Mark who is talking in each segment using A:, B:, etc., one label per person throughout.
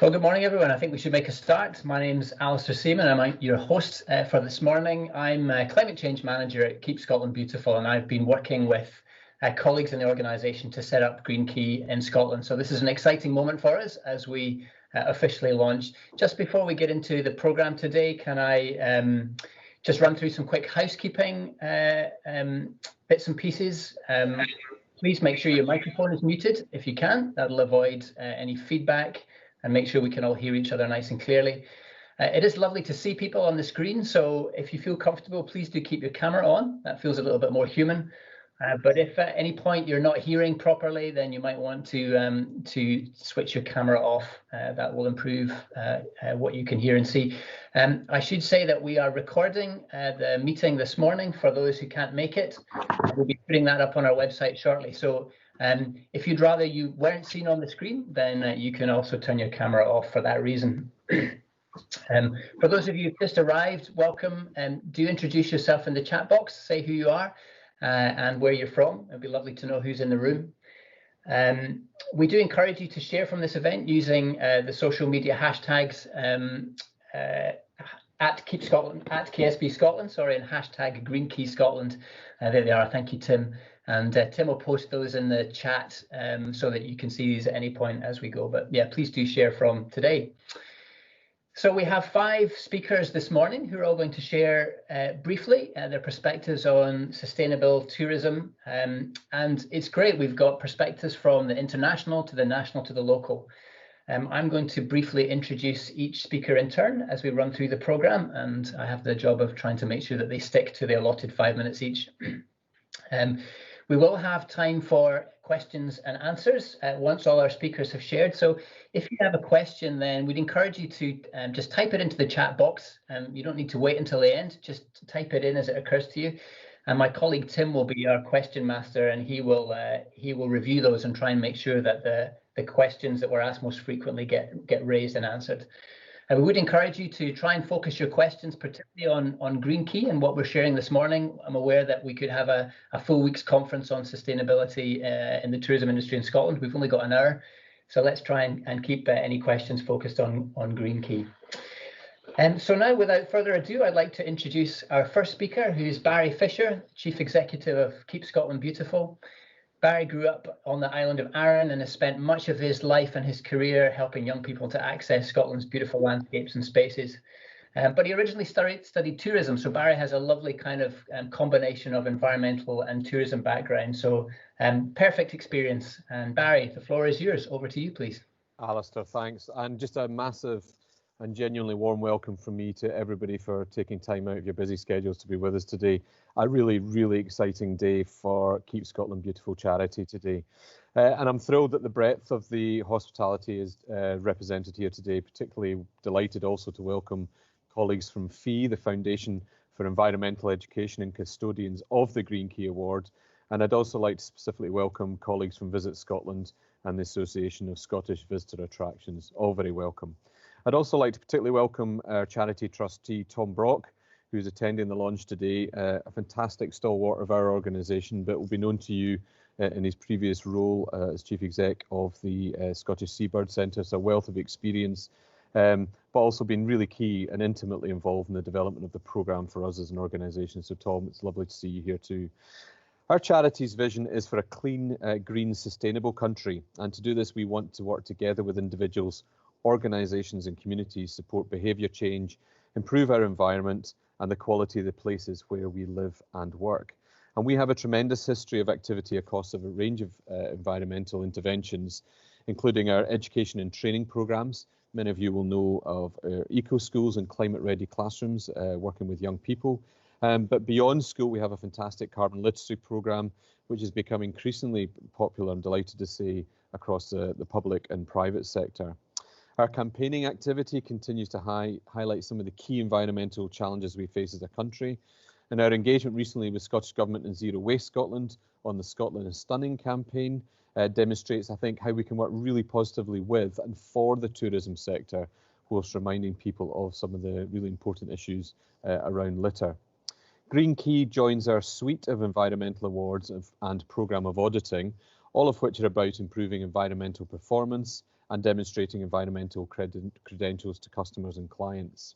A: Well, good morning, everyone. I think we should make a start. My name's Alistair Seaman. I'm your host for this morning. I'm a climate change manager at Keep Scotland Beautiful, and I've been working with colleagues in the organisation to set up Green Key in Scotland. So this is an exciting moment for us as we officially launch. Just before we get into the programme today, can I just run through some quick housekeeping bits and pieces? Please make sure your microphone is muted if you can. That'll avoid any feedback and make sure we can all hear each other nice and clearly. It is lovely to see people on the screen, so if you feel comfortable, please do keep your camera on. That feels a little bit more human. But if at any point you're not hearing properly, then you might want to switch your camera off. That will improve what you can hear and see. I should say that we are recording the meeting this morning for those who can't make it. We'll be putting that up on our website shortly. So if you'd rather you weren't seen on the screen, then you can also turn your camera off for that reason. For those of you who've just arrived, welcome. Do introduce yourself in the chat box, say who you are and where you're from. It'd be lovely to know who's in the room. We do encourage you to share from this event using the social media hashtags at Keep Scotland, at KSB Scotland, sorry, and hashtag Green Key Scotland. There they are. Thank you, Tim. And Tim will post those in the chat so that you can see these at any point as we go. But yeah, please do share from today. So we have 5 speakers this morning who are all going to share briefly their perspectives on sustainable tourism. And it's great. We've got perspectives from the international to the national to the local. I'm going to briefly introduce each speaker in turn as we run through the programme, and I have the job of trying to make sure that they stick to the allotted 5 minutes each. We will have time for questions and answers once all our speakers have shared. So if you have a question, then we'd encourage you to just type it into the chat box. You don't need to wait until the end, just type it in as it occurs to you. And my colleague Tim will be our question master, and he will review those and try and make sure that the questions that were asked most frequently get raised and answered. And we would encourage you to try and focus your questions particularly on Green Key and what we're sharing this morning. I'm aware that we could have a full week's conference on sustainability in the tourism industry in Scotland. We've only got an hour, so let's try and keep any questions focused on Green Key. So now, without further ado, I'd like to introduce our first speaker, who's Barry Fisher, Chief Executive of Keep Scotland Beautiful. Barry grew up on the island of Arran and has spent much of his life and his career helping young people to access Scotland's beautiful landscapes and spaces. But he originally studied tourism, so Barry has a lovely kind of combination of environmental and tourism background. So perfect experience. And Barry, the floor is yours. Over to you, please.
B: Alistair, thanks. And just a massive and genuinely warm welcome from me to everybody for taking time out of your busy schedules to be with us today. A really, really exciting day for Keep Scotland Beautiful charity today. And I'm thrilled that the breadth of the hospitality is represented here today, particularly delighted also to welcome colleagues from FEE, the Foundation for Environmental Education and custodians of the Green Key Award. And I'd also like to specifically welcome colleagues from Visit Scotland and the Association of Scottish Visitor Attractions, all very welcome. I'd also like to particularly welcome our charity trustee, Tom Brock, who's attending the launch today, a fantastic stalwart of our organisation, but will be known to you in his previous role as Chief Exec of the Scottish Seabird Centre, so a wealth of experience, but also been really key and intimately involved in the development of the programme for us as an organisation. So Tom, it's lovely to see you here too. Our charity's vision is for a clean, green, sustainable country, and to do this we want to work together with individuals, organisations and communities, support behaviour change, improve our environment and the quality of the places where we live and work. And we have a tremendous history of activity across a range of environmental interventions, including our education and training programmes. Many of you will know of eco schools and climate ready classrooms working with young people. But beyond school, we have a fantastic carbon literacy programme, which has become increasingly popular, I'm delighted to say, across the public and private sector. Our campaigning activity continues to highlight some of the key environmental challenges we face as a country. And our engagement recently with Scottish Government and Zero Waste Scotland on the Scotland is Stunning campaign demonstrates, I think, how we can work really positively with and for the tourism sector, whilst reminding people of some of the really important issues around litter. Green Key joins our suite of environmental awards and programme of auditing, all of which are about improving environmental performance and demonstrating environmental credentials to customers and clients.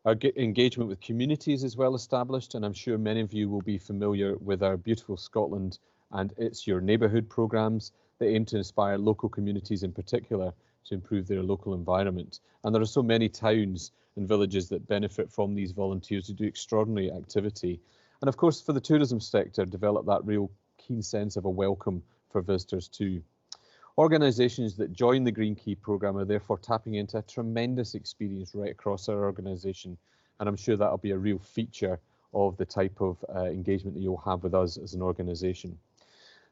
B: Our engagement with communities is well established, and I'm sure many of you will be familiar with our Beautiful Scotland and It's Your Neighbourhood programmes that aim to inspire local communities in particular to improve their local environment. And there are so many towns and villages that benefit from these volunteers who do extraordinary activity. And of course, for the tourism sector, develop that real keen sense of a welcome for visitors too. Organisations that join the Green Key programme are therefore tapping into a tremendous experience right across our organisation, and I'm sure that'll be a real feature of the type of engagement that you'll have with us as an organisation.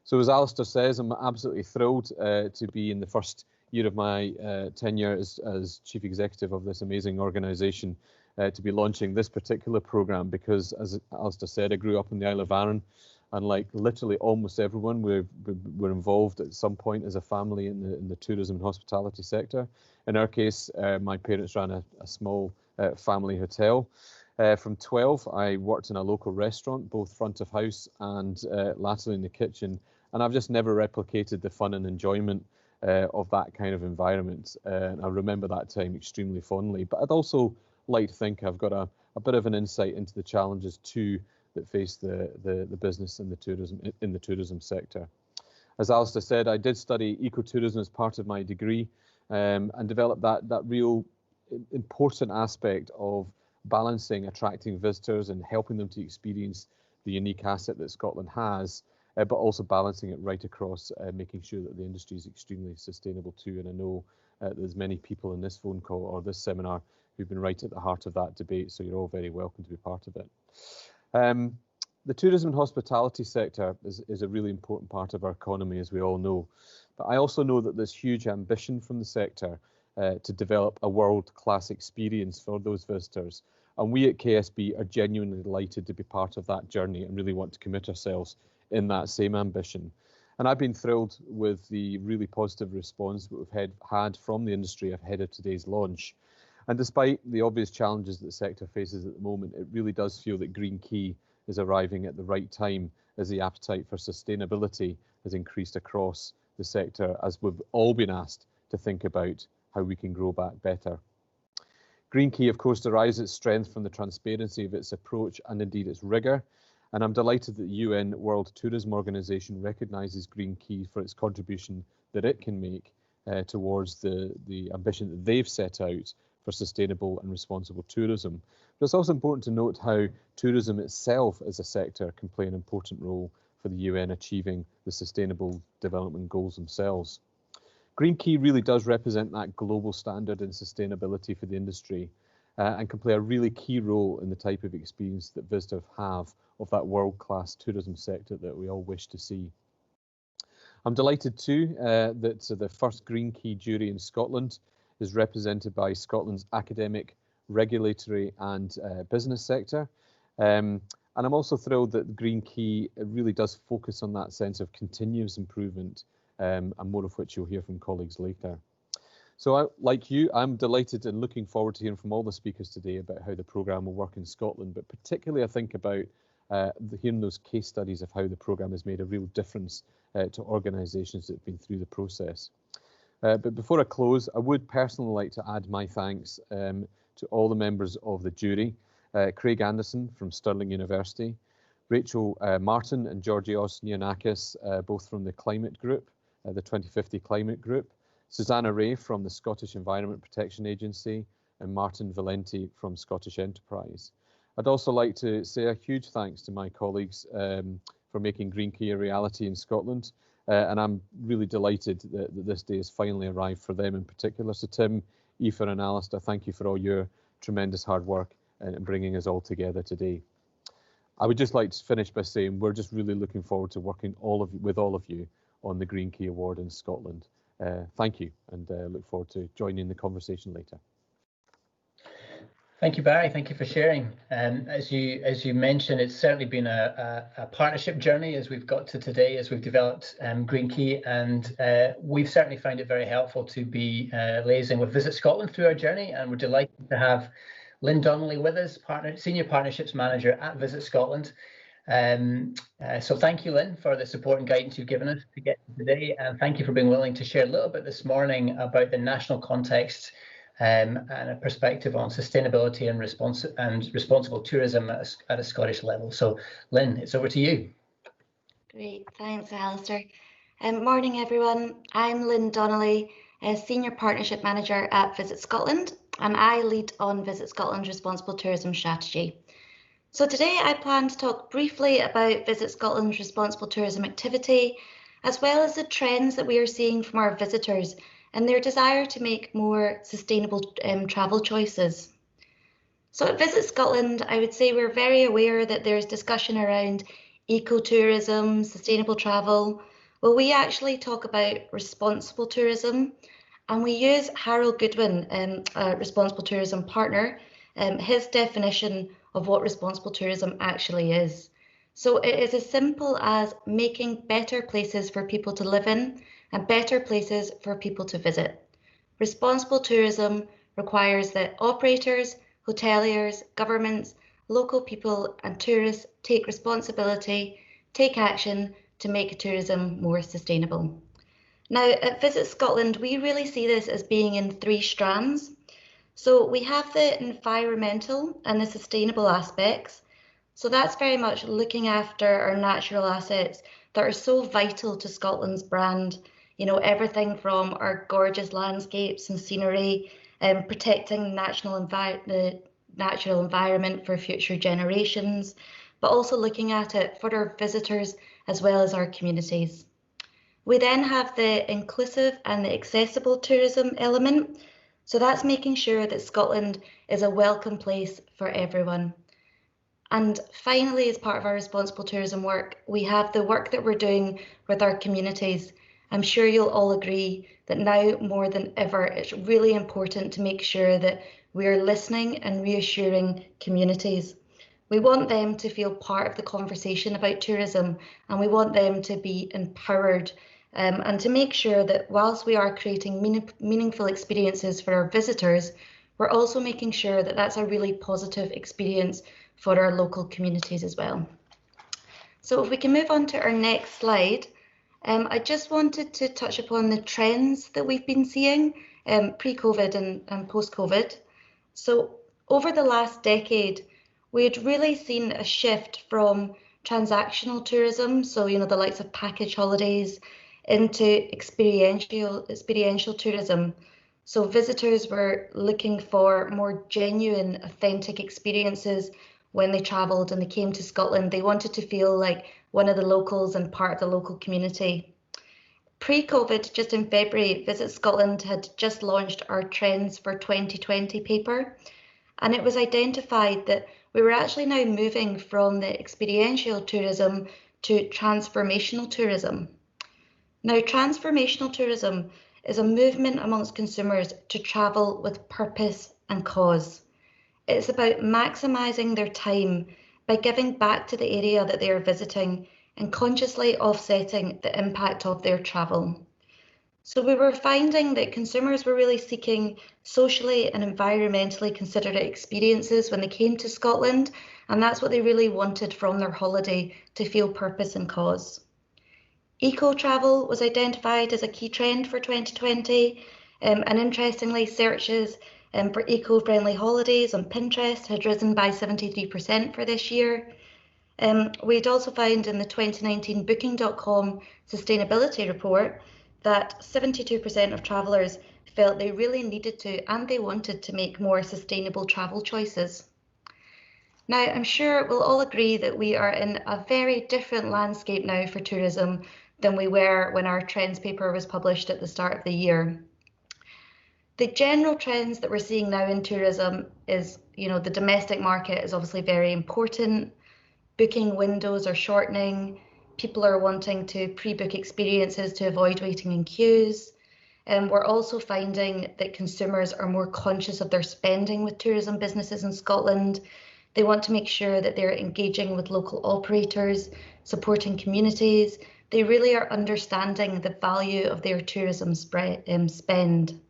B: So as Alistair says, I'm absolutely thrilled to be in the first year of my tenure as Chief Executive of this amazing organisation to be launching this particular programme, because as Alistair said, I grew up in the Isle of Arran. And like literally almost everyone, we're involved at some point as a family in the tourism and hospitality sector. In our case, my parents ran a small family hotel. From 12, I worked in a local restaurant, both front of house and latterly in the kitchen. And I've just never replicated the fun and enjoyment of that kind of environment. And I remember that time extremely fondly. But I'd also like to think I've got a bit of an insight into the challenges too that face the business and the tourism sector. As Alistair said, I did study ecotourism as part of my degree and developed that real important aspect of balancing attracting visitors and helping them to experience the unique asset that Scotland has, but also balancing it right across, making sure that the industry is extremely sustainable too. And I know there's many people in this phone call or this seminar who've been right at the heart of that debate, so you're all very welcome to be part of it. The tourism and hospitality sector is a really important part of our economy, as we all know. But I also know that there's huge ambition from the sector to develop a world-class experience for those visitors. And we at KSB are genuinely delighted to be part of that journey and really want to commit ourselves in that same ambition. And I've been thrilled with the really positive response that we've had from the industry ahead of today's launch. And despite the obvious challenges that the sector faces at the moment, it really does feel that Green Key is arriving at the right time as the appetite for sustainability has increased across the sector, as we've all been asked to think about how we can grow back better. Green Key, of course, derives its strength from the transparency of its approach and indeed its rigour. And I'm delighted that the UN World Tourism Organization recognises Green Key for its contribution that it can make towards the ambition that they've set out for sustainable and responsible tourism. But it's also important to note how tourism itself as a sector can play an important role for the UN achieving the sustainable development goals themselves. Green Key really does represent that global standard in sustainability for the industry and can play a really key role in the type of experience that visitors have of that world-class tourism sector that we all wish to see. I'm delighted too that the first Green Key jury in Scotland is represented by Scotland's academic, regulatory and business sector. And I'm also thrilled that Green Key really does focus on that sense of continuous improvement, and more of which you'll hear from colleagues later. So like you, I'm delighted and looking forward to hearing from all the speakers today about how the programme will work in Scotland, but particularly I think about hearing those case studies of how the programme has made a real difference to organisations that have been through the process. But before I close, I would personally like to add my thanks to all the members of the jury, Craig Anderson from Stirling University, Rachel Martin and Georgios Nianakis, both from the Climate Group, the 2050 Climate Group, Susanna Ray from the Scottish Environment Protection Agency, and Martin Valenti from Scottish Enterprise. I'd also like to say a huge thanks to my colleagues for making Green Key a reality in Scotland. And I'm really delighted that this day has finally arrived for them in particular. So Tim, Aoife and Alistair, thank you for all your tremendous hard work in bringing us all together today. I would just like to finish by saying we're just really looking forward to working with all of you on the Green Key Award in Scotland. Thank you, and look forward to joining the conversation later.
A: Thank you, Barry. Thank you for sharing. As you mentioned, it's certainly been a partnership journey as we've got to today, as we've developed Green Key, and we've certainly found it very helpful to be liaising with Visit Scotland through our journey, and we're delighted to have Lynn Donnelly with us, Senior Partnerships Manager at Visit Scotland. So thank you, Lynn, for the support and guidance you've given us to get to today, and thank you for being willing to share a little bit this morning about the national context and a perspective on sustainability and responsible tourism at a Scottish level. So Lynn, it's over to you.
C: Great, thanks Alistair. Morning everyone, I'm Lynn Donnelly, Senior Partnership Manager at Visit Scotland, and I lead on Visit Scotland's Responsible Tourism Strategy. So today I plan to talk briefly about Visit Scotland's responsible tourism activity, as well as the trends that we are seeing from our visitors and their desire to make more sustainable travel choices. So at Visit Scotland, I would say we're very aware that there's discussion around ecotourism, sustainable travel. Well, we actually talk about responsible tourism, and we use Harold Goodwin, a responsible tourism partner, his definition of what responsible tourism actually is. So it is as simple as making better places for people to live in and better places for people to visit. Responsible tourism requires that operators, hoteliers, governments, local people and tourists take responsibility, take action to make tourism more sustainable. Now at Visit Scotland, we really see this as being in three strands. So we have the environmental and the sustainable aspects. So that's very much looking after our natural assets that are so vital to Scotland's brand. You know, everything from our gorgeous landscapes and scenery, protecting the natural environment for future generations, but also looking at it for our visitors as well as our communities. We then have the inclusive and the accessible tourism element. So that's making sure that Scotland is a welcome place for everyone. And finally, as part of our responsible tourism work, we have the work that we're doing with our communities. I'm sure you'll all agree that now more than ever, it's really important to make sure that we're listening and reassuring communities. We want them to feel part of the conversation about tourism, and we want them to be empowered and to make sure that whilst we are creating meaningful experiences for our visitors, we're also making sure that that's a really positive experience for our local communities as well. So if we can move on to our next slide, I just wanted to touch upon the trends that we've been seeing pre-COVID and post-COVID. So over the last decade, we had really seen a shift from transactional tourism, so you know the likes of package holidays, into experiential tourism. So visitors were looking for more genuine, authentic experiences when they travelled and they came to Scotland. They wanted to feel like one of the locals and part of the local community. Pre-COVID, just in February, Visit Scotland had just launched our Trends for 2020 paper, and it was identified that we were actually now moving from the experiential tourism to transformational tourism. Now, transformational tourism is a movement amongst consumers to travel with purpose and cause. It's about maximising their time by giving back to the area that they are visiting and consciously offsetting the impact of their travel. So we were finding that consumers were really seeking socially and environmentally considerate experiences when they came to Scotland, and that's what they really wanted from their holiday, to feel purpose and cause. Eco-travel was identified as a key trend for 2020, and interestingly, searches for eco-friendly holidays on Pinterest had risen by 73% for this year. We'd also found in the 2019 Booking.com sustainability report that 72% of travellers felt they really needed to and they wanted to make more sustainable travel choices. Now, I'm sure we'll all agree that we are in a very different landscape now for tourism than we were when our trends paper was published at the start of the year. The general trends that we're seeing now in tourism is, you know, the domestic market is obviously very important. Booking windows are shortening. People are wanting to pre-book experiences to avoid waiting in queues. And we're also finding that consumers are more conscious of their spending with tourism businesses in Scotland. They want to make sure that they're engaging with local operators, supporting communities. They really are understanding the value of their tourism spend.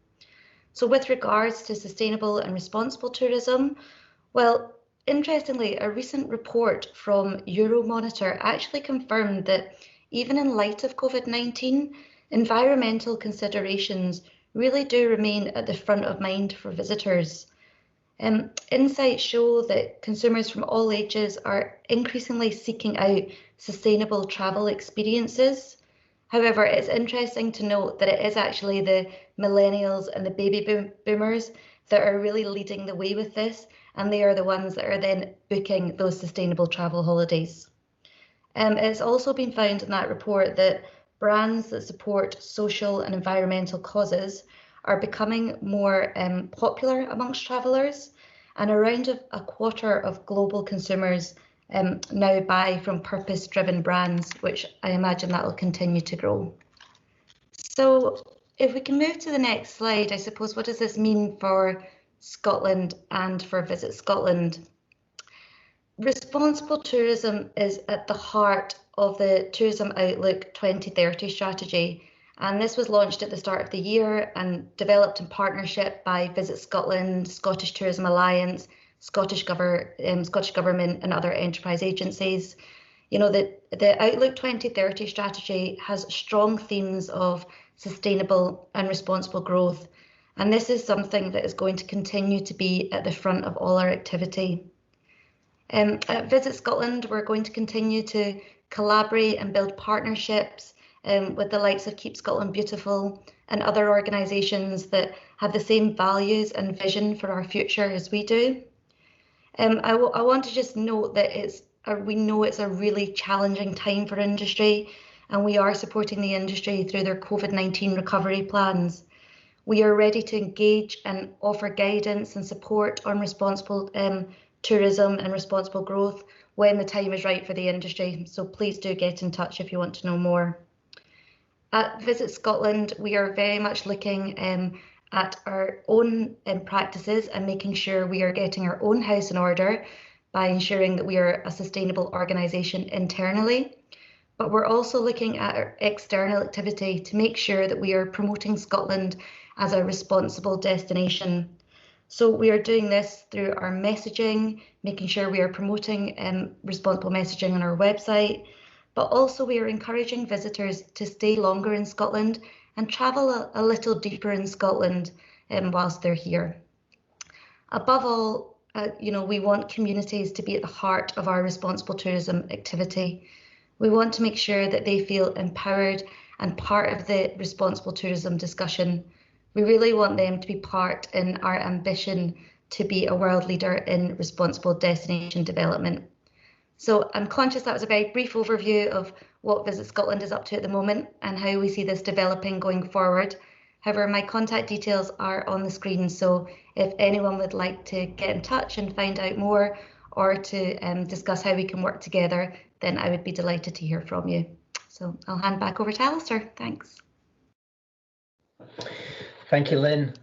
C: So with regards to sustainable and responsible tourism, well, interestingly, a recent report from Euromonitor actually confirmed that even in light of COVID-19, environmental considerations really do remain at the front of mind for visitors. Insights show that consumers from all ages are increasingly seeking out sustainable travel experiences. However, it's interesting to note that it is actually the millennials and the baby boomers that are really leading the way with this, and they are the ones that are then booking those sustainable travel holidays. It's also been found in that report that brands that support social and environmental causes are becoming more popular amongst travellers, and around a quarter of global consumers now buy from purpose-driven brands, which I imagine that will continue to grow. So if we can move to the next slide, I suppose, what does this mean for Scotland and for Visit Scotland? Responsible tourism is at the heart of the Tourism Outlook 2030 strategy, and this was launched at the start of the year and developed in partnership by Visit Scotland, Scottish Tourism Alliance, Scottish Government and other enterprise agencies. You know, the Outlook 2030 strategy has strong themes of sustainable and responsible growth, and this is something that is going to continue to be at the front of all our activity. At Visit Scotland, we're going to continue to collaborate and build partnerships with the likes of Keep Scotland Beautiful and other organisations that have the same values and vision for our future as we do. I want to just note that we know it's a really challenging time for industry, and we are supporting the industry through their COVID-19 recovery plans. We are ready to engage and offer guidance and support on responsible tourism and responsible growth when the time is right for the industry. So please do get in touch if you want to know more. At Visit Scotland, we are very much looking at our own practices and making sure we are getting our own house in order by ensuring that we are a sustainable organisation internally. But we're also looking at our external activity to make sure that we are promoting Scotland as a responsible destination. So we are doing this through our messaging, making sure we are promoting responsible messaging on our website, but also we are encouraging visitors to stay longer in Scotland and travel a little deeper in Scotland whilst they're here. Above all, we want communities to be at the heart of our responsible tourism activity. We want to make sure that they feel empowered and part of the responsible tourism discussion. We really want them to be part in our ambition to be a world leader in responsible destination development. So I'm conscious that was a very brief overview of what Visit Scotland is up to at the moment and how we see this developing going forward. However, my contact details are on the screen, so if anyone would like to get in touch and find out more or to discuss how we can work together, then I would be delighted to hear from you. So I'll hand back over to Alistair. Thanks.
A: Thank you, Lynn.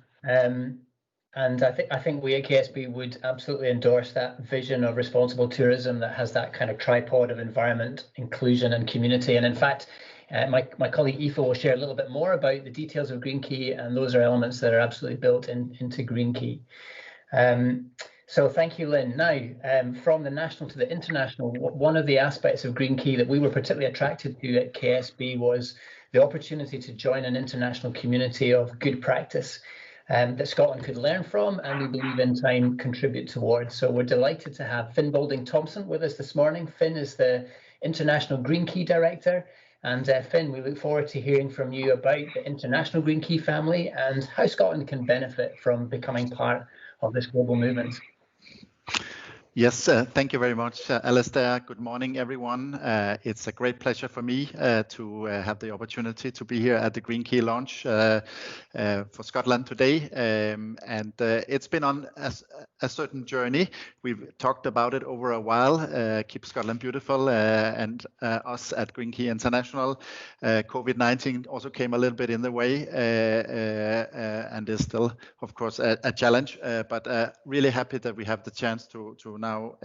A: And I think we at KSB would absolutely endorse that vision of responsible tourism that has that kind of tripod of environment, inclusion and community. And in fact, my colleague Aoife will share a little bit more about the details of Green Key, and those are elements that are absolutely built into Green Key. So thank you, Lynn. Now, from the national to the international, one of the aspects of Green Key that we were particularly attracted to at KSB was the opportunity to join an international community of good practice that Scotland could learn from, and we believe in time contribute towards. So we're delighted to have Finn Boulding-Thompson with us this morning. Finn is the International Green Key Director. And Finn, we look forward to hearing from you about the International Green Key family and how Scotland can benefit from becoming part of this global movement.
D: Yes, thank you very much, Alistair. Good morning, everyone. It's a great pleasure for me to have the opportunity to be here at the Green Key launch for Scotland today. And it's been on a certain journey. We've talked about it over a while, Keep Scotland Beautiful and us at Green Key International. COVID-19 also came a little bit in the way and is still, of course, a challenge, but really happy that we have the chance to now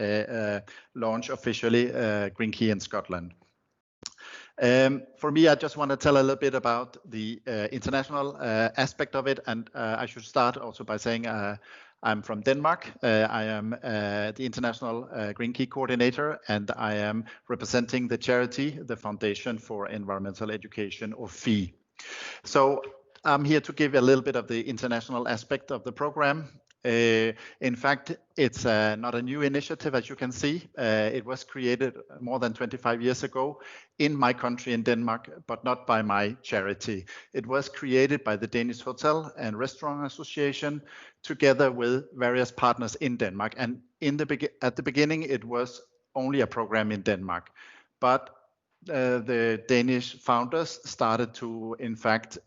D: launch officially Green Key in Scotland. For me, I just want to tell a little bit about the international aspect of it, and I should start also by saying I'm from Denmark. I am the International Green Key Coordinator, and I am representing the charity, the Foundation for Environmental Education, or FEE. So I'm here to give a little bit of the international aspect of the program. In fact, it's not a new initiative, as you can see. It was created more than 25 years ago in my country, in Denmark, but not by my charity. It was created by the Danish Hotel and Restaurant Association, together with various partners in Denmark. And at the beginning, it was only a program in Denmark. But the Danish founders started to, in fact,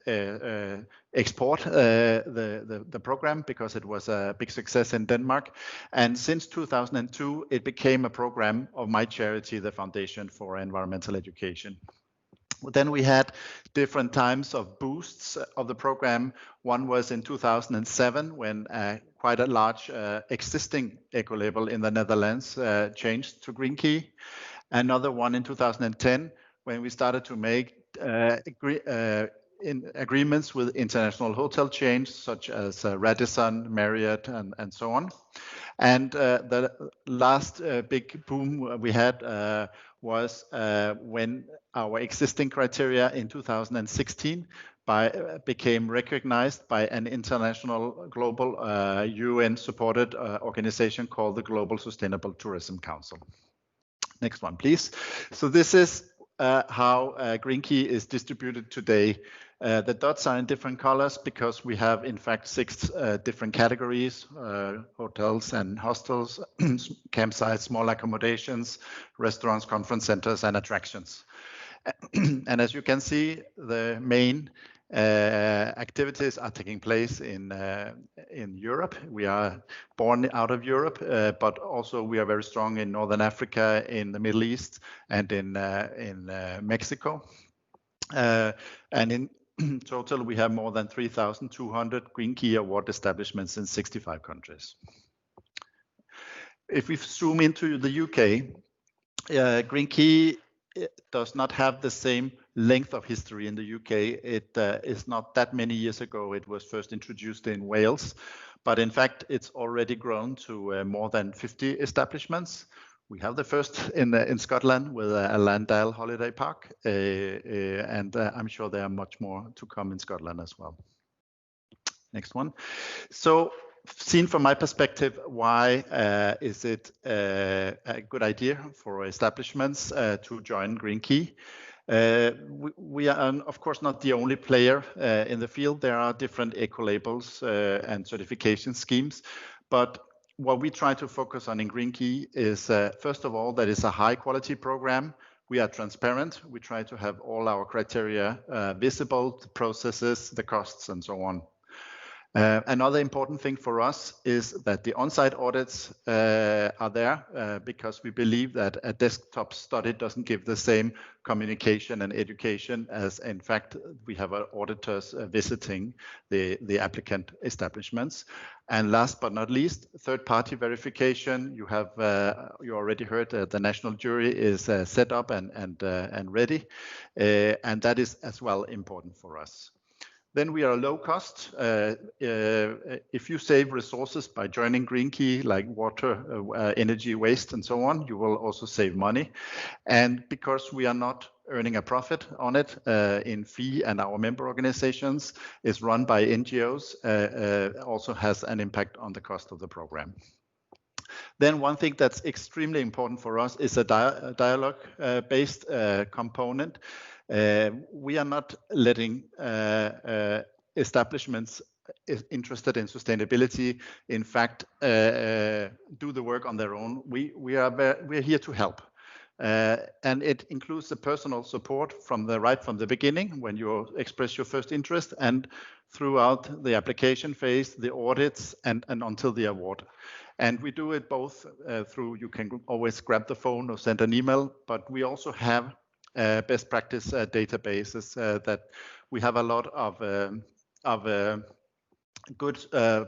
D: export the program because it was a big success in Denmark. And since 2002, it became a program of my charity, the Foundation for Environmental Education. Then we had different times of boosts of the program. One was in 2007 when quite a large existing eco-label in the Netherlands changed to Green Key. Another one in 2010 when we started to make agreements with international hotel chains such as Radisson, Marriott, and so on. And the last big boom we had was when our existing criteria in 2016 became recognized by an international global UN-supported organization called the Global Sustainable Tourism Council. Next one, please. So this is how Green Key is distributed today. The dots are in different colors because we have, in fact, 6 different categories: hotels and hostels, campsites, small accommodations, restaurants, conference centers, and attractions. And as you can see, the main activities are taking place in Europe. We are born out of Europe, but also we are very strong in Northern Africa, in the Middle East, and in Mexico. And in total, we have more than 3,200 Green Key Award establishments in 65 countries. If we zoom into the UK, Green Key does not have the same length of history in the UK. It is not that many years ago. It was first introduced in Wales, but in fact, it's already grown to more than 50 establishments. We have the first in Scotland with a Landale holiday park, and I'm sure there are much more to come in Scotland as well. Next one. So, seen from my perspective, why is it a good idea for establishments to join Green Key? We are, of course, not the only player in the field. There are different eco-labels and certification schemes, but what we try to focus on in Green Key is, first of all, that it's a high-quality program. We are transparent. We try to have all our criteria visible, the processes, the costs, and so on. Another important thing for us is that the on-site audits are there because we believe that a desktop study doesn't give the same communication and education as, in fact, we have auditors visiting the applicant establishments. And last but not least, third-party verification. You have you already heard the national jury is set up and ready, and that is as well important for us. Then we are low cost. If you save resources by joining Green Key, like water, energy, waste, and so on, you will also save money. And because we are not earning a profit on it in fee, and our member organizations is run by NGOs, also has an impact on the cost of the program. Then one thing that's extremely important for us is a dialogue-based component. We are not letting establishments interested in sustainability, in fact, do the work on their own. We're here to help. And it includes the personal support from the beginning when you express your first interest and throughout the application phase, the audits, and until the award. And we do it both through, you can always grab the phone or send an email, but we also have best practice databases that we have a lot of good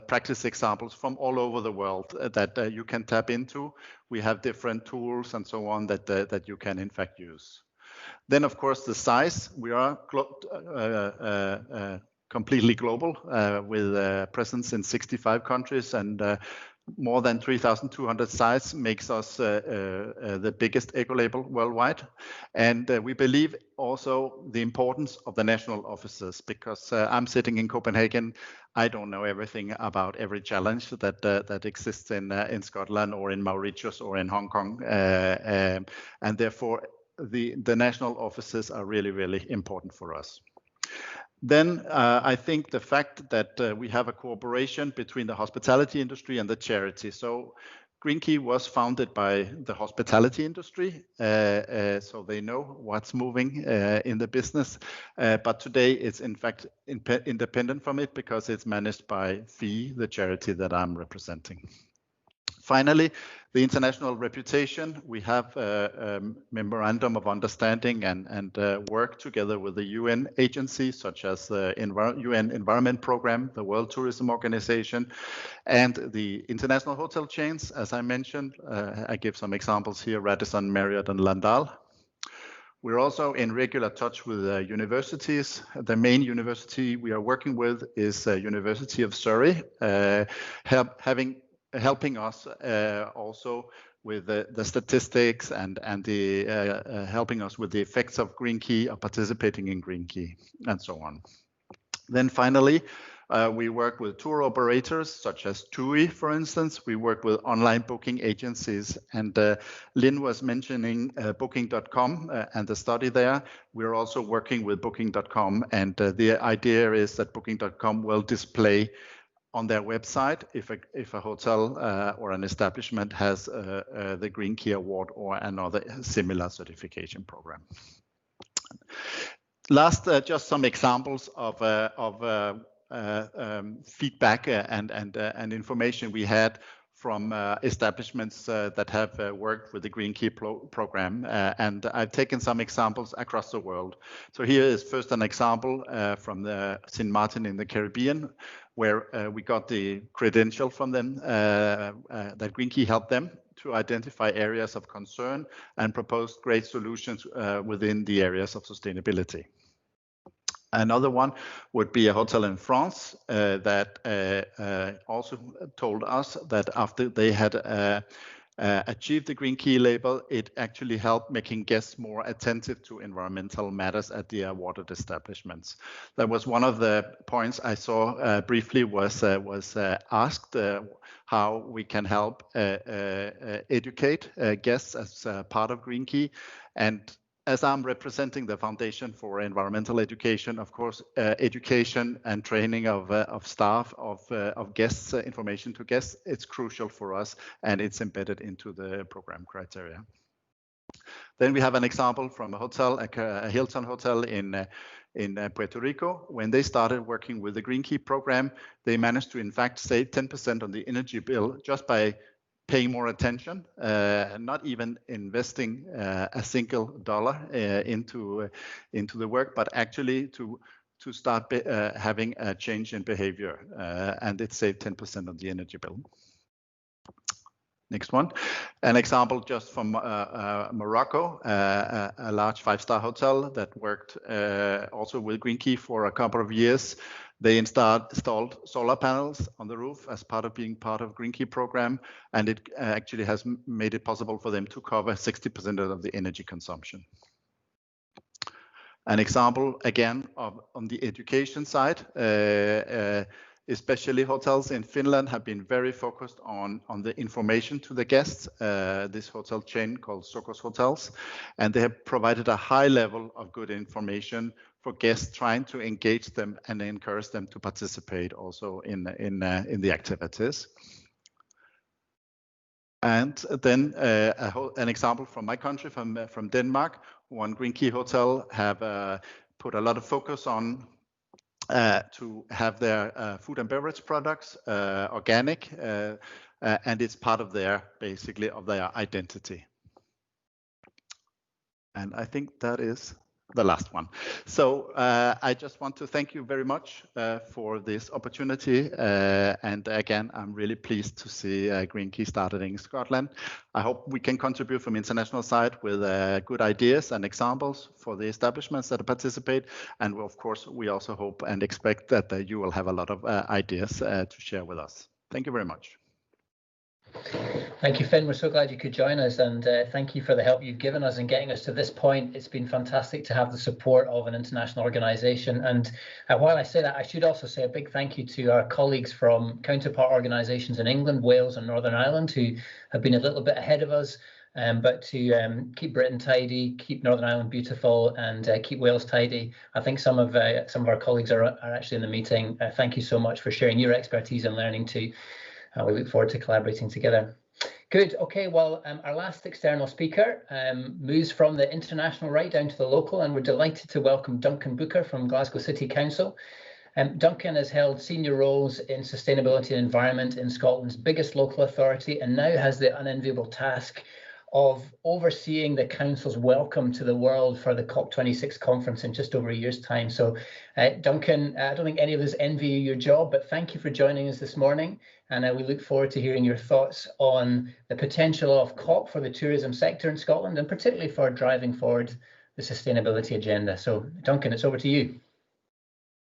D: practice examples from all over the world that you can tap into. We have different tools and so on that you can in fact use. Then, of course, the size. We are completely global with presence in 65 countries and more than 3,200 sites, makes us the biggest eco-label worldwide. And we believe also the importance of the national offices, because I'm sitting in Copenhagen. I don't know everything about every challenge that exists in Scotland or in Mauritius or in Hong Kong, and therefore the national offices are really, really important for us. Then I think the fact that we have a cooperation between the hospitality industry and the charity. So Green Key was founded by the hospitality industry, so they know what's moving in the business. But today it's in fact independent from it, because it's managed by FEE, the charity that I'm representing. Finally, the international reputation. We have a memorandum of understanding and work together with the UN agencies, such as the UN Environment Programme, the World Tourism Organization, and the international hotel chains. As I mentioned, I give some examples here: Radisson, Marriott, and Landau. We're also in regular touch with universities. The main university we are working with is University of Surrey, helping us also with the statistics and the helping us with the effects of Green Key, of participating in Green Key, and so on. Then finally, we work with tour operators such as TUI, for instance. We work with online booking agencies, and Lynn was mentioning Booking.com and the study there. We're also working with Booking.com, and the idea is that Booking.com will display on their website if a hotel or an establishment has the Green Key Award or another similar certification program. Last, just some examples of feedback and information we had from establishments that have worked with the Green Key program, and I've taken some examples across the world. So here is first an example from the St. Martin in the Caribbean, where we got the credential from them that Green Key helped them to identify areas of concern and proposed great solutions within the areas of sustainability. Another one would be a hotel in France that also told us that after they had achieved the Green Key label, it actually helped making guests more attentive to environmental matters at the awarded establishments. That was one of the points I saw briefly was asked how we can help educate guests as part of Green Key. And as I'm representing the Foundation for Environmental Education, of course, education and training of staff, of guests, information to guests, it's crucial for us, and it's embedded into the program criteria. Then we have an example from a hotel, a Hilton hotel in Puerto Rico. When they started working with the Green Key program, they managed to, in fact, save 10% on the energy bill just by paying more attention, not even investing a single dollar into the work, but actually to start having a change in behavior, and it saved 10% of the energy bill. Next one, an example just from Morocco, a large 5-star hotel that worked also with Green Key for a couple of years. They installed solar panels on the roof as part of being part of Green Key program, and it actually has made it possible for them to cover 60% of the energy consumption. An example again on the education side, especially hotels in Finland have been very focused on the information to the guests, this hotel chain called Sokos Hotels, and they have provided a high level of good information for guests, trying to engage them and encourage them to participate also in the activities. And then an example from my country, from Denmark, one Green Key hotel have put a lot of focus on to have their food and beverage products organic, and it's part of their basically of their identity. And I think that is the last one. So I just want to thank you very much for this opportunity. And again, I'm really pleased to see Green Key started in Scotland. I hope we can contribute from international side with good ideas and examples for the establishments that participate. And of course, we also hope and expect that you will have a lot of ideas to share with us. Thank you very much.
A: Thank you, Finn. We're so glad you could join us, and thank you for the help you've given us in getting us to this point. It's been fantastic to have the support of an international organisation. And while I say that, I should also say a big thank you to our colleagues from counterpart organisations in England, Wales and Northern Ireland who have been a little bit ahead of us. But to keep Britain tidy, keep Northern Ireland beautiful, and keep Wales tidy. I think some of our colleagues are actually in the meeting. Thank you so much for sharing your expertise and learning too. We look forward to collaborating together. Good. Okay, well, our last external speaker moves from the international right down to the local, and we're delighted to welcome Duncan Booker from Glasgow City Council. Duncan has held senior roles in sustainability and environment in Scotland's biggest local authority, and now has the unenviable task of overseeing the council's welcome to the world for the COP26 conference in just over a year's time. So Duncan, I don't think any of us envy your job, but thank you for joining us this morning. And we look forward to hearing your thoughts on the potential of COP for the tourism sector in Scotland, and particularly for driving forward the sustainability agenda. So Duncan, it's over to you.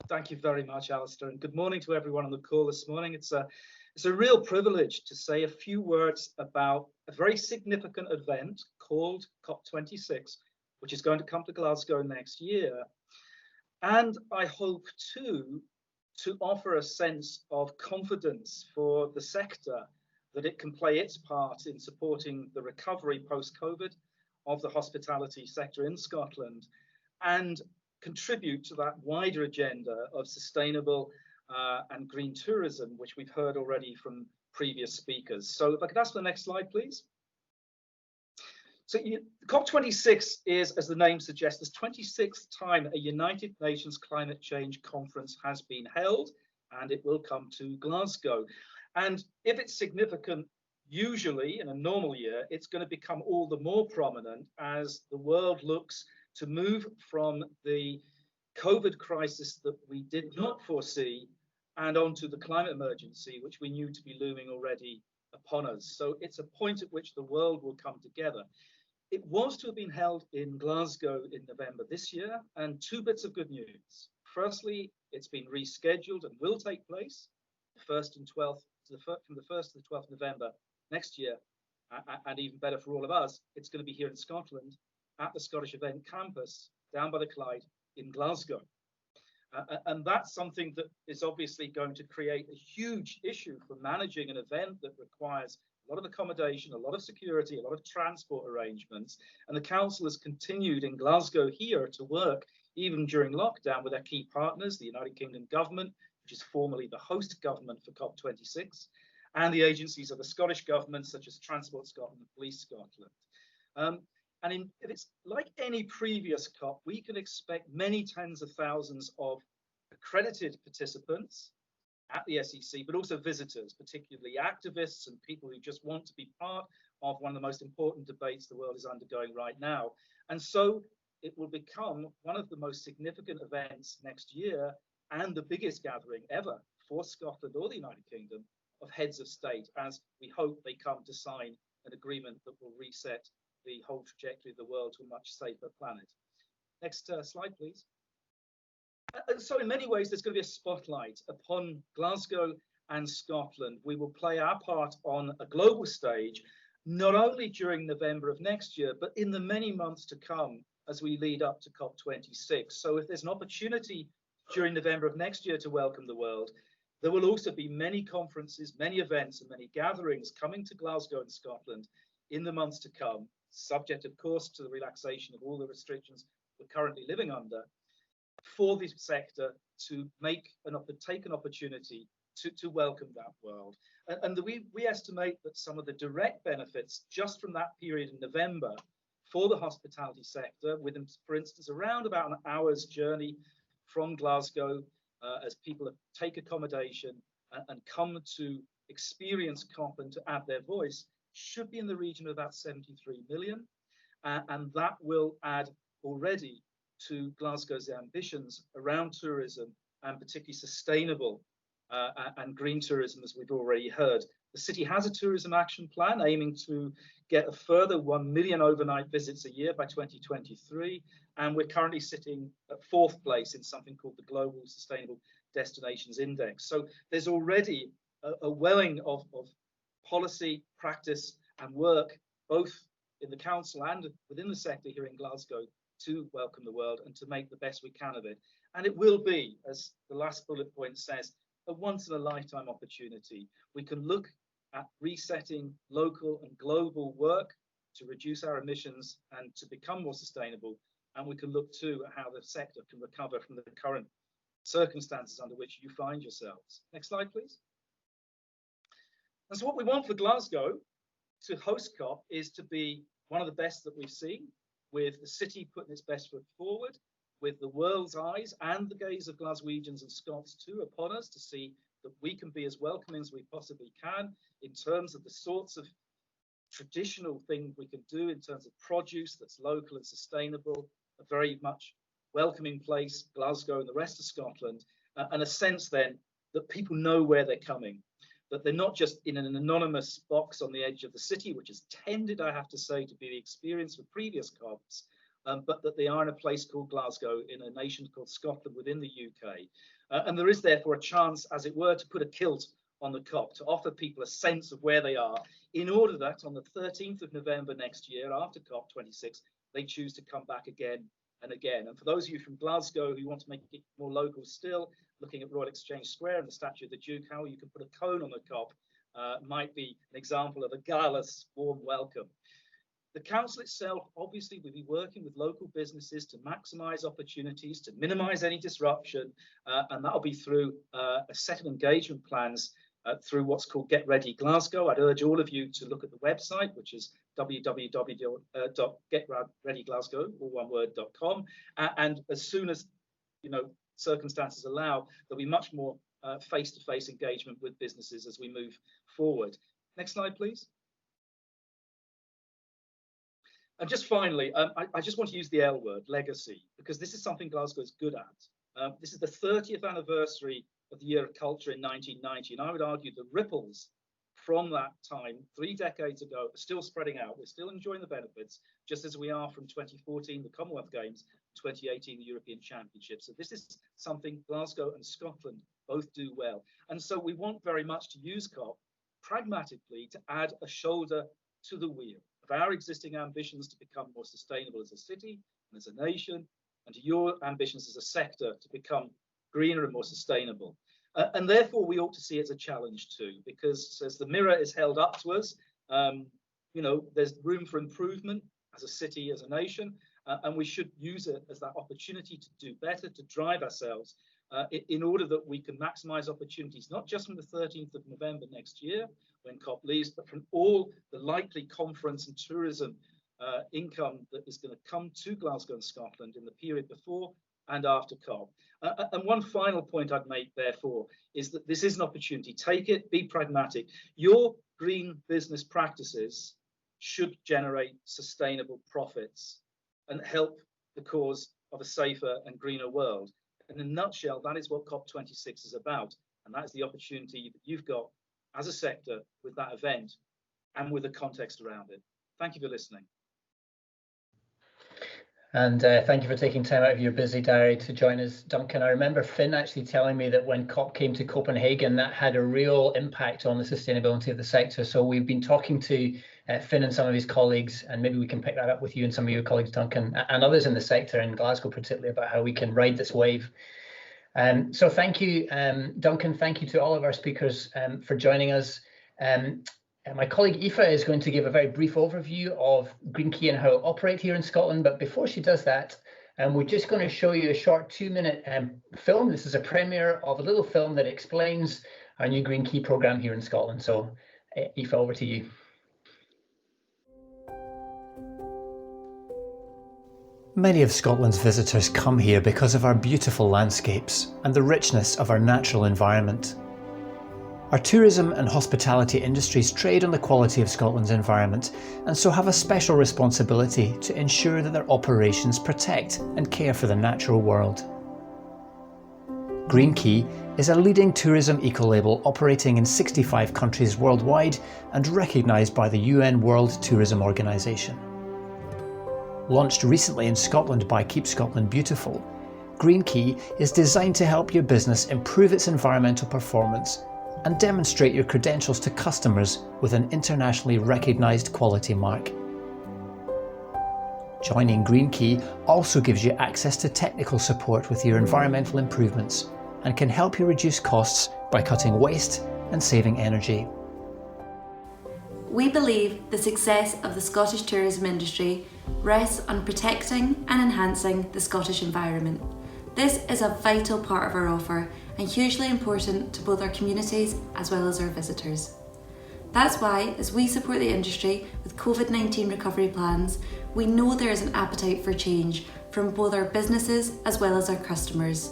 E: Thank you very much, Alistair, and good morning to everyone on the call this morning. It's a real privilege to say a few words about a very significant event called COP26, which is going to come to Glasgow next year. And I hope too to offer a sense of confidence for the sector that it can play its part in supporting the recovery post-COVID of the hospitality sector in Scotland, and contribute to that wider agenda of sustainable and green tourism, which we've heard already from previous speakers. So if I could ask for the next slide, please. So COP26 is, as the name suggests, the 26th time a United Nations climate change conference has been held, and it will come to Glasgow. And if it's significant, usually in a normal year, it's going to become all the more prominent as the world looks to move from the COVID crisis that we did not foresee and onto the climate emergency, which we knew to be looming already upon us. So it's a point at which the world will come together. It was to have been held in Glasgow in November this year, and two bits of good news. Firstly, it's been rescheduled and will take place from the 1st to the 12th of November next year. And even better for all of us, it's going to be here in Scotland at the Scottish Event Campus down by the Clyde in Glasgow. And that's something that is obviously going to create a huge issue for managing an event that requires a lot of accommodation, a lot of security, a lot of transport arrangements. And the council has continued in Glasgow here to work even during lockdown with our key partners, the United Kingdom government, which is formally the host government for COP26, and the agencies of the Scottish government, such as Transport Scotland and Police Scotland. If it's like any previous COP, we can expect many tens of thousands of accredited participants at the SEC, but also visitors, particularly activists and people who just want to be part of one of the most important debates the world is undergoing right now. And so it will become one of the most significant events next year, and the biggest gathering ever for Scotland or the United Kingdom of heads of state, as we hope they come to sign an agreement that will reset the whole trajectory of the world to a much safer planet. Next slide, please. So in many ways, there's going to be a spotlight upon Glasgow and Scotland. We will play our part on a global stage, not only during November of next year, but in the many months to come as we lead up to COP26. So if there's an opportunity during November of next year to welcome the world, there will also be many conferences, many events, and many gatherings coming to Glasgow and Scotland in the months to come, subject, of course, to the relaxation of all the restrictions we're currently living under, for the sector to take an opportunity to welcome that world. And we estimate that some of the direct benefits just from that period in November for the hospitality sector, with, for instance, around about an hour's journey from Glasgow as people take accommodation and come to experience COP and to add their voice, should be in the region of about 73 million. And that will add already to Glasgow's ambitions around tourism, and particularly sustainable and green tourism, as we've already heard. The city has a tourism action plan aiming to get a further 1 million overnight visits a year by 2023, and we're currently sitting at 4th place in something called the Global Sustainable Destinations Index. So there's already a welling of policy, practice and work, both in the council and within the sector here in Glasgow, to welcome the world and to make the best we can of it. And it will be, as the last bullet point says, a once-in-a-lifetime opportunity. We can look at resetting local and global work to reduce our emissions and to become more sustainable. And we can look too at how the sector can recover from the current circumstances under which you find yourselves. Next slide, please. And so what we want for Glasgow to host COP is to be one of the best that we've seen, with the city putting its best foot forward, with the world's eyes and the gaze of Glaswegians and Scots too upon us, to see that we can be as welcoming as we possibly can in terms of the sorts of traditional things we can do in terms of produce that's local and sustainable, a very much welcoming place, Glasgow and the rest of Scotland, and a sense then that people know where they're coming, that they're not just in an anonymous box on the edge of the city, which has tended, I have to say, to be the experience of previous COPs, but that they are in a place called Glasgow, in a nation called Scotland within the UK. And there is therefore a chance, as it were, to put a kilt on the COP, to offer people a sense of where they are, in order that on the 13th of November next year, after COP26, they choose to come back again and again. And for those of you from Glasgow who want to make it more local still, looking at Royal Exchange Square and the statue of the Duke, how you can put a cone on the COP might be an example of a guileless, warm welcome. The council itself obviously will be working with local businesses to maximise opportunities, to minimise any disruption, and that'll be through a set of engagement plans through what's called Get Ready Glasgow. I'd urge all of you to look at the website, which is www.getreadyglasgow.com, and as soon as circumstances allow, there'll be much more face-to-face engagement with businesses as we move forward. Next slide, please. And just finally, I just want to use the L word, legacy, because this is something Glasgow is good at. This is the 30th anniversary of the Year of Culture in 1990, and I would argue the ripples from that time, 3 decades ago, are still spreading out. We're still enjoying the benefits, just as we are from 2014, the Commonwealth Games, 2018, the European Championships. So this is something Glasgow and Scotland both do well. And so we want very much to use COP pragmatically to add a shoulder to the wheel of our existing ambitions to become more sustainable as a city and as a nation, and to your ambitions as a sector to become greener and more sustainable. And therefore we ought to see it as a challenge too, because as the mirror is held up to us, there's room for improvement as a city, as a nation, and we should use it as that opportunity to do better, to drive ourselves in order that we can maximize opportunities, not just from the 13th of November next year when COP leaves, but from all the likely conference and tourism income that is going to come to Glasgow and Scotland in the period before and after COP. And one final point I'd make, therefore, is that this is an opportunity. Take it, be pragmatic. Your green business practices should generate sustainable profits and help the cause of a safer and greener world. In a nutshell, that is what COP26 is about. And that is the opportunity that you've got as a sector with that event and with the context around it. Thank you for listening.
A: And thank you for taking time out of your busy diary to join us, Duncan. I remember Finn actually telling me that when COP came to Copenhagen, that had a real impact on the sustainability of the sector. So we've been talking to Finn and some of his colleagues, and maybe we can pick that up with you and some of your colleagues, Duncan, and others in the sector in Glasgow particularly, about how we can ride this wave. So thank you, Duncan. Thank you to all of our speakers for joining us. My colleague Aoife is going to give a very brief overview of Green Key and how it operates here in Scotland. But before she does that, we're just going to show you a short 2-minute film. This is a premiere of a little film that explains our new Green Key programme here in Scotland. So Aoife, over to you. Many of Scotland's visitors come here because of our beautiful landscapes and the richness of our natural environment. Our tourism and hospitality industries trade on the quality of Scotland's environment and so have a special responsibility to ensure that their operations protect and care for the natural world. Green Key is a leading tourism eco-label operating in 65 countries worldwide and recognised by the UN World Tourism Organization. Launched recently in Scotland by Keep Scotland Beautiful, Green Key is designed to help your business improve its environmental performance and demonstrate your credentials to customers with an internationally recognised quality mark. Joining Green Key also gives you access to technical support with your environmental improvements and can help you reduce costs by cutting waste and saving energy.
C: We believe the success of the Scottish tourism industry rests on protecting and enhancing the Scottish environment. This is a vital part of our offer and hugely important to both our communities as well as our visitors. That's why, as we support the industry with COVID-19 recovery plans, we know there is an appetite for change from both our businesses as well as our customers.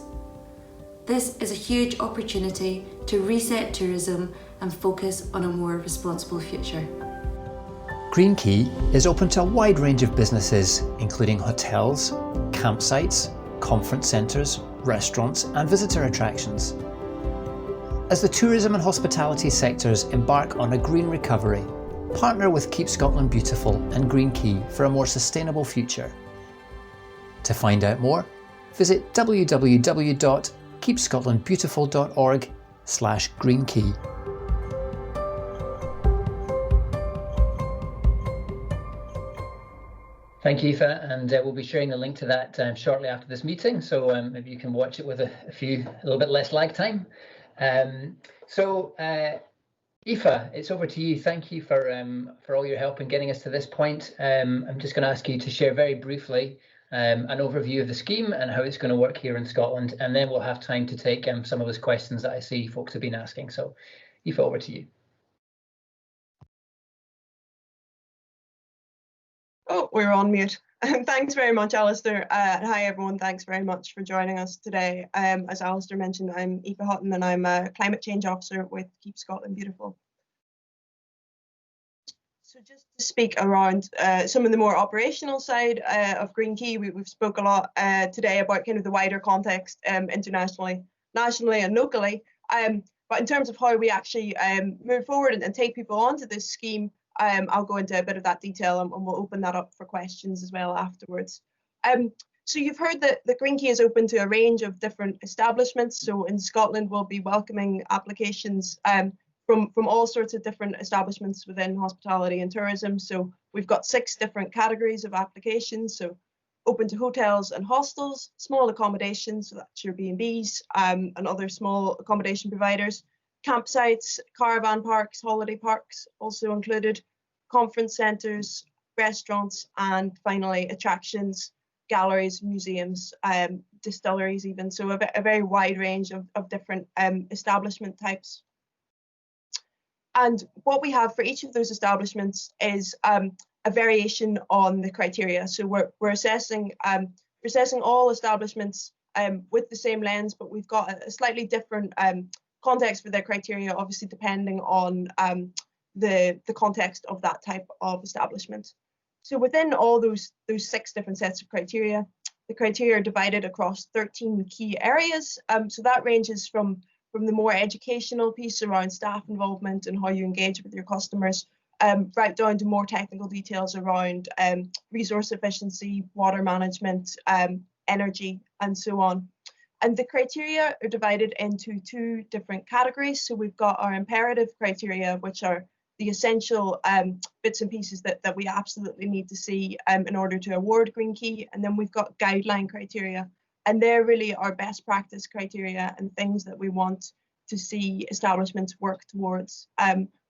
C: This is a huge opportunity to reset tourism and focus on a more responsible future.
A: Green Key is open to a wide range of businesses, including hotels, campsites, conference centres, restaurants and visitor attractions. As the tourism and hospitality sectors embark on a green recovery, partner with Keep Scotland Beautiful and Green Key for a more sustainable future. To find out more, visit www.keepscotlandbeautiful.org/greenkey. Thank you, Aoife, and we'll be sharing the link to that shortly after this meeting, so maybe you can watch it with a little bit less lag time. Aoife, it's over to you. Thank you for all your help in getting us to this point. I'm just going to ask you to share very briefly an overview of the scheme and how it's going to work here in Scotland, and then we'll have time to take some of those questions that I see folks have been asking. So, Aoife, over to you.
F: Oh, we're on mute. Thanks very much, Alistair. Hi, everyone. Thanks very much for joining us today. As Alistair mentioned, I'm Aoife Hutton and I'm a Climate Change Officer with Keep Scotland Beautiful. So just to speak around some of the more operational side of Green Key, we've spoke a lot today about kind of the wider context internationally, nationally and locally. But in terms of how we actually move forward and take people onto this scheme, I'll go into a bit of that detail and we'll open that up for questions as well afterwards. So you've heard that the Green Key is open to a range of different establishments. So in Scotland, we'll be welcoming applications from all sorts of different establishments within hospitality and tourism. So we've got 6 different categories of applications. So open to hotels and hostels, small accommodations, so that's your B&Bs and other small accommodation providers, campsites, caravan parks, holiday parks also included, conference centres, restaurants, and finally attractions, galleries, museums, distilleries even. So a very wide range of different establishment types. And what we have for each of those establishments is a variation on the criteria. So we're assessing all establishments with the same lens, but we've got a slightly different context for their criteria, obviously depending on the context of that type of establishment. So within all those 6 different sets of criteria, the criteria are divided across 13 key areas. So that ranges from the more educational piece around staff involvement and how you engage with your customers, right down to more technical details around resource efficiency, water management, energy, and so on. And the criteria are divided into 2 different categories. So we've got our imperative criteria, which are the essential bits and pieces that we absolutely need to see in order to award Green Key. And then we've got guideline criteria, and they're really our best practice criteria and things that we want to see establishments work towards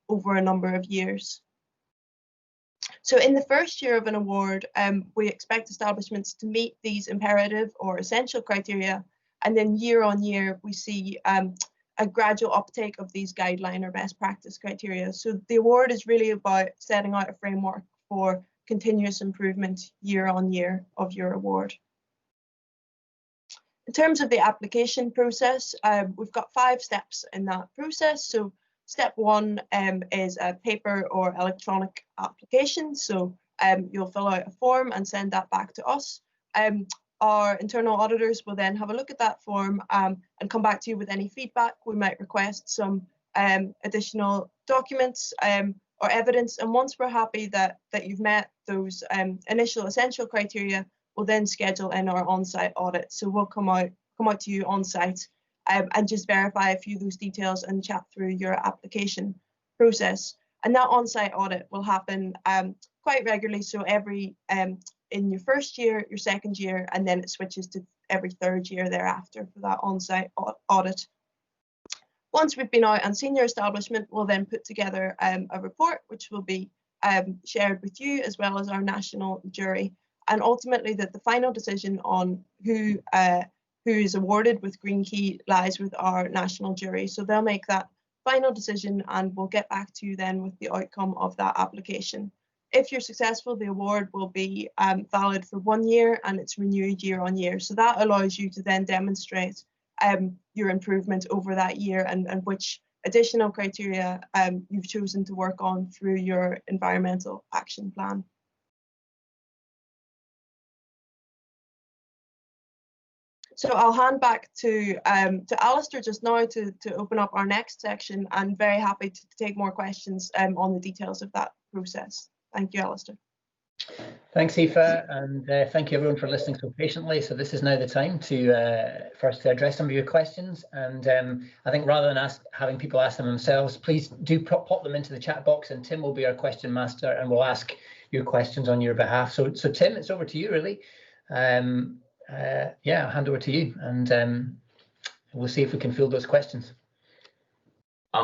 F: over a number of years. So in the first year of an award, we expect establishments to meet these imperative or essential criteria. And then year on year, we see a gradual uptake of these guideline or best practice criteria. So the award is really about setting out a framework for continuous improvement year on year of your award. In terms of the application process, we've got 5 steps in that process. So Step 1 is a paper or electronic application. So you'll fill out a form and send that back to us. Our internal auditors will then have a look at that form and come back to you with any feedback. We might request some additional documents or evidence, and once we're happy that you've met those initial essential criteria, we'll then schedule in our on-site audit. So we'll come out to you on site and just verify a few of those details and chat through your application process. And that on-site audit will happen quite regularly, so every in your first year, your second year, and then it switches to every third year thereafter for that on-site audit. Once we've been out and seen your establishment, we'll then put together a report which will be shared with you as well as our national jury. And ultimately, the final decision on who is awarded with Green Key lies with our national jury. So they'll make that final decision and we'll get back to you then with the outcome of that application. If you're successful, the award will be valid for 1 year and it's renewed year on year. So that allows you to then demonstrate your improvement over that year and which additional criteria you've chosen to work on through your environmental action plan. So I'll hand back to Alistair just now to open up our next section, and very happy to take more questions on the details of that process. Thank you, Alistair.
A: Thanks, Aoife, and thank you everyone for listening so patiently. So this is now the time for us to address some of your questions, and I think rather than having people ask them themselves, please do pop them into the chat box, and Tim will be our question master and will ask your questions on your behalf. So Tim, it's over to you really. Yeah, I'll hand over to you, and we'll see if we can field those questions.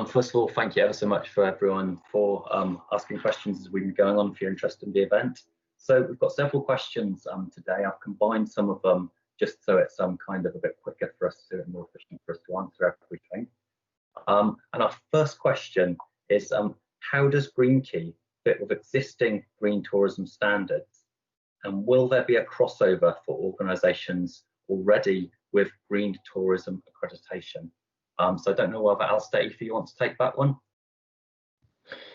G: First of all, thank you ever so much for everyone for asking questions as we've been going on, for your interest in the event. So we've got several questions today. I've combined some of them just so it's kind of a bit quicker for us to, more efficient for us to answer everything. And our first question is, how does Green Key fit with existing green tourism standards? And will there be a crossover for organisations already with green tourism accreditation? So I don't know whether Alistair, if you want to take that one.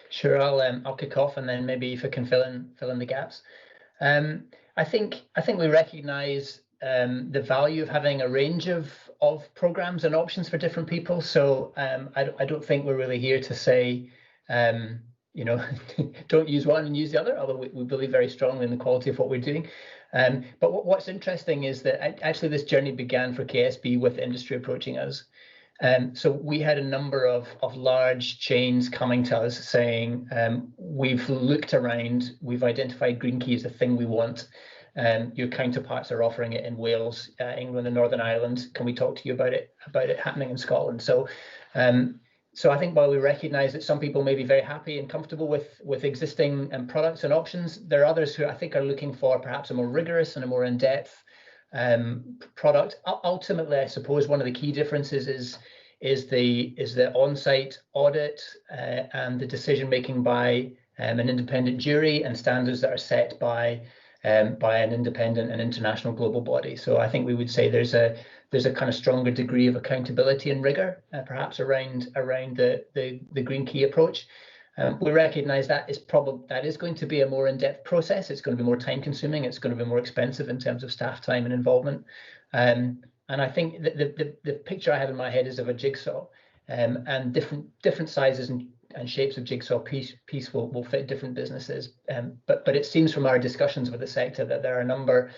A: Sure, I'll kick off, and then maybe if I can fill in the gaps. I think we recognise the value of having a range of programmes and options for different people. So I don't think we're really here to say, you know, don't use one and use the other, although we believe very strongly in the quality of what we're doing. But what's interesting is that actually this journey began for KSB with industry approaching us. So we had a number of large chains coming to us saying, we've looked around, we've identified Green Key as the thing we want. Your counterparts are offering it in Wales, England and Northern Ireland. Can we talk to you about it happening in Scotland? So so I think while we recognise that some people may be very happy and comfortable with existing products and options, there are others who I think are looking for perhaps a more rigorous and a more in-depth product. Ultimately, I suppose one of the key differences is the on-site audit and the decision making by an independent jury and standards that are set by an independent and international global body. So I think we would say there's a kind of stronger degree of accountability and rigor, perhaps around the Green Key approach. We recognise that is going to be a more in-depth process. It's going to be more time-consuming. It's going to be more expensive in terms of staff time and involvement. And I think the picture I have in my head is of a jigsaw, and different sizes and shapes of jigsaw piece will fit different businesses. But it seems from our discussions with the sector that there are a number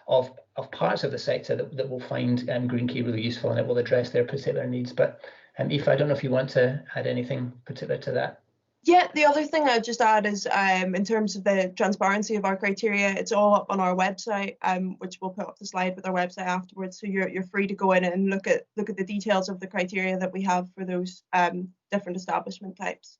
A: of parts of the sector that will find Green Key really useful, and it will address their particular needs. But Aoife, I don't know if you want to add anything particular to that.
F: Yeah, the other thing I'd just add is in terms of the transparency of our criteria, it's all up on our website, which we'll put up the slide with our website afterwards. So you're free to go in and look at the details of the criteria that we have for those different establishment types.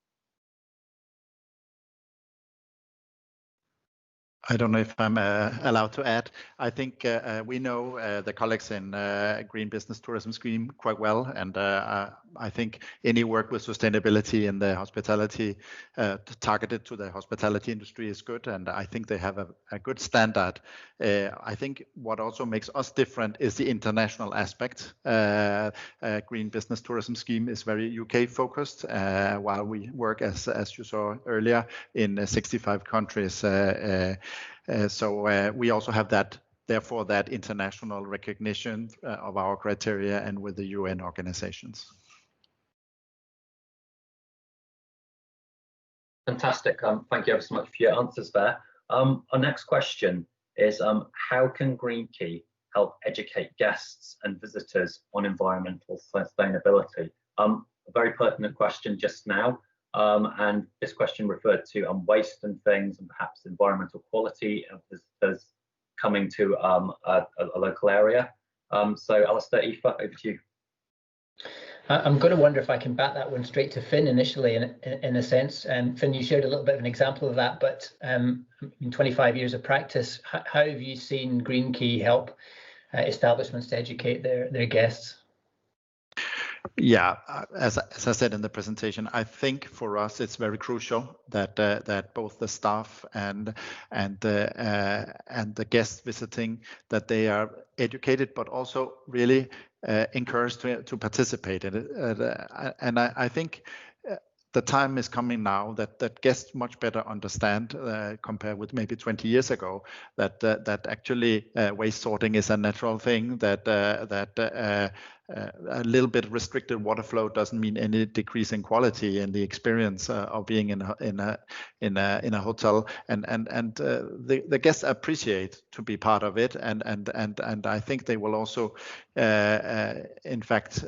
D: I don't know if I'm allowed to add. I think we know the colleagues in Green Business Tourism Scheme quite well, and I think any work with sustainability in the hospitality targeted to the hospitality industry is good, and I think they have a good standard. I think what also makes us different is the international aspect. Green Business Tourism Scheme is very UK focused, while we work, as you saw earlier, in 65 countries. So we also have that, therefore, that international recognition of our criteria and with the UN organizations.
G: Fantastic. Thank you ever so much for your answers there. Our next question is, how can Green Key help educate guests and visitors on environmental sustainability? A very pertinent question just now. And this question referred to waste and things, and perhaps environmental quality of visitors coming to a local area. So Alistair, Aoife, over to you.
A: I'm going to wonder if I can bat that one straight to Finn initially, in a sense. Finn, you shared a little bit of an example of that, but in 25 years of practice, how have you seen Green Key help establishments to educate their guests?
D: Yeah, as I said in the presentation, I think for us it's very crucial that that both the staff and the guests visiting, that they are educated, but also really encouraged to participate in it. And I think the time is coming now that guests much better understand, compared with maybe 20 years ago, that actually waste sorting is a natural thing, that a little bit restricted water flow doesn't mean any decrease in quality and the experience of being in a hotel, and the guests appreciate to be part of it, and I think they will also in fact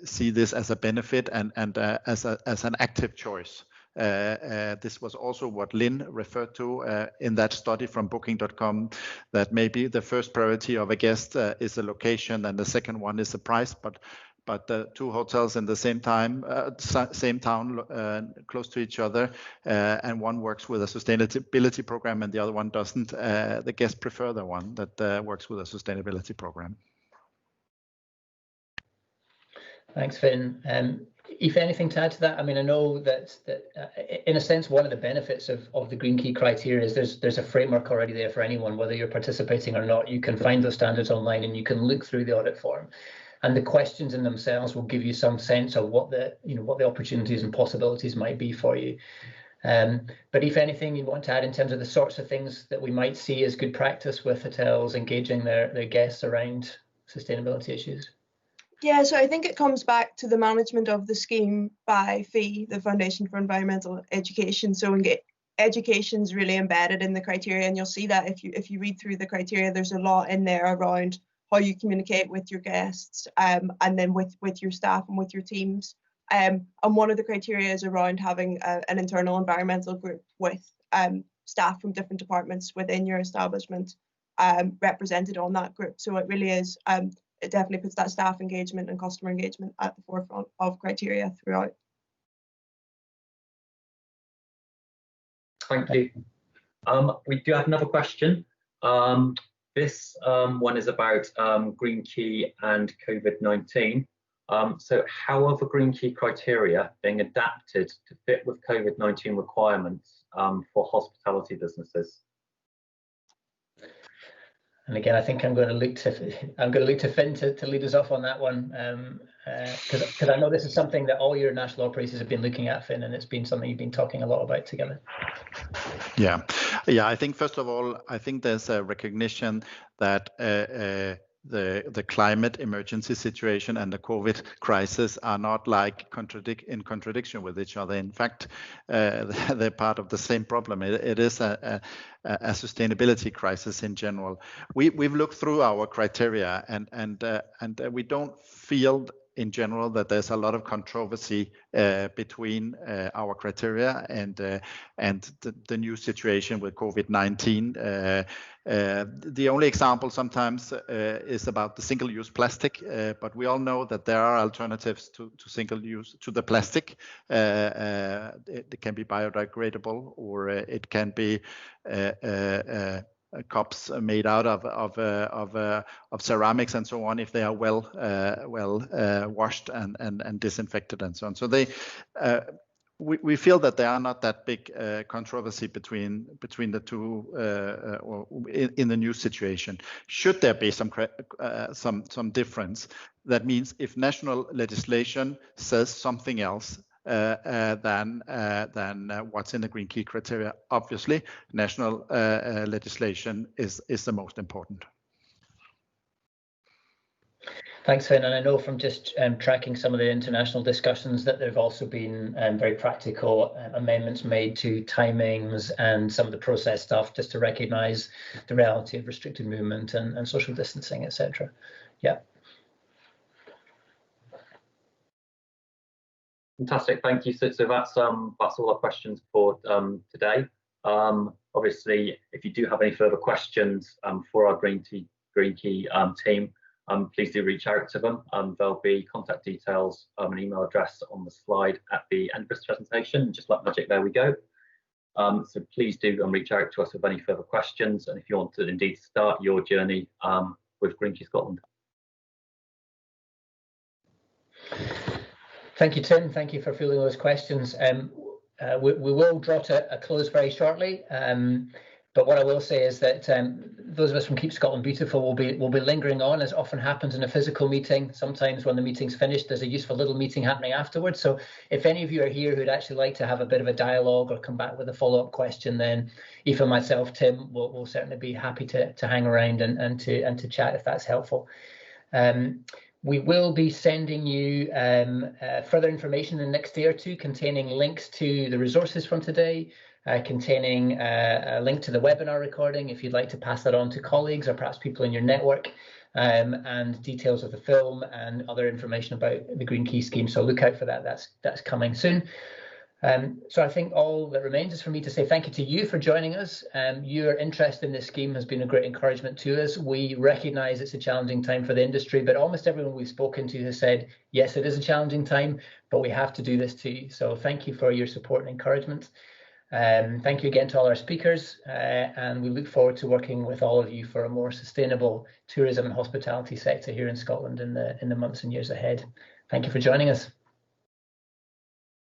D: see this as a benefit and as an active choice. This was also what Lynn referred to in that study from Booking.com, that maybe the first priority of a guest is the location, and the second one is the price. But the two hotels in the same town, close to each other, and one works with a sustainability program and the other one doesn't, the guests prefer the one that works with a sustainability program.
A: Thanks, Finn. If anything to add to that, I mean, I know that in a sense, one of the benefits of the Green Key criteria is there's a framework already there for anyone, whether you're participating or not. You can find those standards online and you can look through the audit form, and the questions in themselves will give you some sense of what the opportunities and possibilities might be for you. But if anything you want to add in terms of the sorts of things that we might see as good practice with hotels engaging their guests around sustainability issues.
F: Yeah, so I think it comes back to the management of the scheme by FEE, the Foundation for Environmental Education. So education is really embedded in the criteria, and you'll see that if you read through the criteria, there's a lot in there around how you communicate with your guests, and then with your staff and with your teams. And one of the criteria is around having an internal environmental group with staff from different departments within your establishment represented on that group. So it really is. It definitely puts that staff engagement and customer engagement at the forefront of criteria throughout.
G: Thank you. We do have another question. This one is about Green Key and COVID-19. So how are the Green Key criteria being adapted to fit with COVID-19 requirements for hospitality businesses?
A: And again, I think I'm going to look to Finn to lead us off on that one, because I know this is something that all your national operators have been looking at, Finn, and it's been something you've been talking a lot about together.
D: Yeah. I think first of all, I think there's a recognition that the climate emergency situation and the COVID crisis are not like in contradiction with each other. In fact, they're part of the same problem. It is a sustainability crisis in general. We've looked through our criteria, and we don't feel in general that there's a lot of controversy between our criteria and the new situation with COVID-19. The only example sometimes is about the single-use plastic, but we all know that there are alternatives to single-use, to the plastic, it can be biodegradable, or it can be cups made out of ceramics and so on, if they are well washed and disinfected and so on. So they we feel that there are not that big controversy between the two or in the new situation. Should there be some difference, that means if national legislation says something else than what's in the Green Key criteria, obviously national legislation is the most important.
A: Thanks, Finn. And I know from just tracking some of the international discussions that there have also been very practical amendments made to timings and some of the process stuff, just to recognise the reality of restricted movement and social distancing, etc. Yeah.
G: Fantastic, thank you. So that's all our questions for today. Obviously, if you do have any further questions for our Green Key team, please do reach out to them. There'll be contact details, an email address on the slide at the end of this presentation. Just like magic, there we go. So please do reach out to us with any further questions, and if you want to indeed start your journey with Green Key Scotland.
A: Thank you, Tim. Thank you for fielding those questions. We will draw to a close very shortly. But what I will say is that those of us from Keep Scotland Beautiful will be lingering on, as often happens in a physical meeting. Sometimes when the meeting's finished, there's a useful little meeting happening afterwards. So if any of you are here who'd actually like to have a bit of a dialogue or come back with a follow-up question, then Aoife and myself, Tim, will certainly be happy to hang around and to chat if that's helpful. We will be sending you further information in the next day or two containing links to the resources from today, containing a link to the webinar recording if you'd like to pass that on to colleagues or perhaps people in your network, and details of the film and other information about the Green Key scheme. So look out for that. That's coming soon. So I think all that remains is for me to say thank you to you for joining us. Your interest in this scheme has been a great encouragement to us. We recognise it's a challenging time for the industry, but almost everyone we've spoken to has said, yes, it is a challenging time, but we have to do this too. So thank you for your support and encouragement. Thank you again to all our speakers, and we look forward to working with all of you for a more sustainable tourism and hospitality sector here in Scotland in the months and years ahead. Thank you for joining us.